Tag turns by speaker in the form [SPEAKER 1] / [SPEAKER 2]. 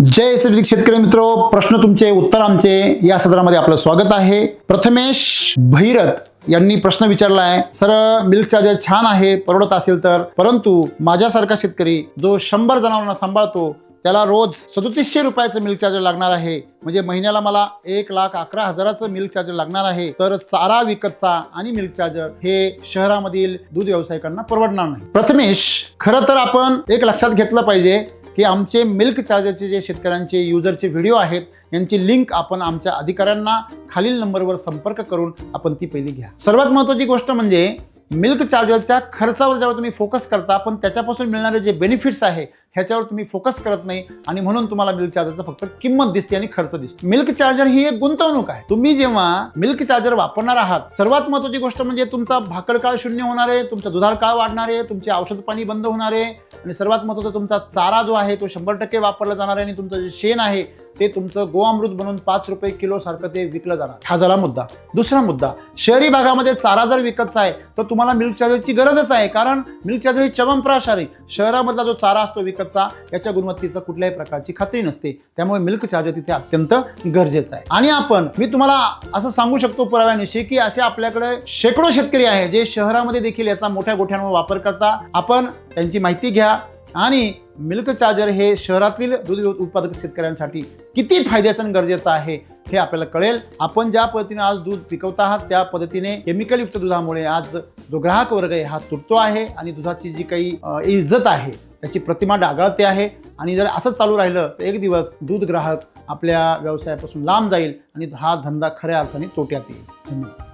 [SPEAKER 1] जय श्री शेतकरी मित्रो, प्रश्न तुमचे उत्तर आमचे या सदरामध्ये आपलं स्वागत आहे। प्रथमेश भैरत यांनी प्रश्न विचारला आहे, सर मिल्क चार्जर छान आहे, परवडत असेल तर, परंतु माझ्यासारखा शेतकरी जो 100 जनावरांना सांभाळतो त्याला रोज 3700 रुपयाचं मिल्क चार्जर लागणार आहे, म्हणजे महिन्याला मला 1,11,000चं मिल्क चार्जर लागणार आहे। तर चारा विकतचा आणि मिल्क चार्जर हे शहरामधील दूध व्यावसायिकांना परवडणार नाही। प्रथमेश, खरं तर आपण एक लक्षात घेतलं पाहिजे की आमचे मिल्क चार्जरचे जे शेतकऱ्यांचे युजरचे व्हिडिओ आहेत यांची लिंक आपण आमच्या अधिकाऱ्यांना खालील नंबरवर संपर्क करून आपण ती पहिली घ्या। सर्वात महत्त्वाची गोष्ट म्हणजे मिल्क चार्जरच्या खर्चावर जेव्हा तुम्ही फोकस करता पण त्याच्यापासून मिळणारे जे बेनिफिट्स आहे ह्याच्यावर तुम्ही फोकस करत नाही आणि म्हणून तुम्हाला मिल्क चार्जरचा फक्त किंमत दिसते आणि खर्च दिसतो। मिल्क चार्जर ही एक गुंतवणूक आहे। तुम्ही जेव्हा मिल्क चार्जर वापरणार आहात, सर्वात महत्त्वाची गोष्ट म्हणजे तुमचा भाकड काळ शून्य होणार आहे, तुमचा दुधाळ काळ वाढणार आहे, तुमचे औषध पाणी बंद होणार आहे आणि सर्वात महत्त्वाचं तुमचा चारा जो आहे तो 100% वापरला जाणार आहे आणि तुमचं जे शेण आहे ते तुमचं गोअमृत बनून 5 रुपये किलो सारखं ते विकलं जाणार। हा झाला मुद्दा। दुसरा मुद्दा, शहरी भागामध्ये चारा जर विकतचा आहे तर तुम्हाला मिल्क चार्जरची गरजच आहे, कारण मिल्क चार्जर ही चवनप्राश आहे। शहरामधला जो चारा असतो विकतचा याच्या गुणवत्तेचं कुठल्याही प्रकारची खात्री नसते, त्यामुळे मिल्क चार्जर तिथे अत्यंत गरजेचं आहे। आणि मी तुम्हाला असं सांगू शकतो पुराव्यानिशी की असे आपल्याकडे शेकडो शेतकरी आहे जे शहरामध्ये देखील याचा मोठ्या गोठ्यांवर वापर करता। आपण त्यांची माहिती घ्या आणि मिल्क चार्जर हे शहरातील दूध उत्पादक शेतकऱ्यांसाठी किती फायद्याचं आणि गरजेचं आहे हे आपल्याला कळेल। आपण ज्या पद्धतीने आज दूध पिकवत आहात त्या पद्धतीने केमिकल युक्त दुधामुळे आज जो ग्राहक वर्ग आहे हा तुटतो आहे आणि दुधाची जी काही इज्जत आहे त्याची प्रतिमा डागाळते आहे आणि जर असंच चालू राहिलं तर एक दिवस दूध ग्राहक आपल्या व्यवसायापासून लांब जाईल आणि हा धंदा खऱ्या अर्थाने तोट्यात येईल। धन्यवाद।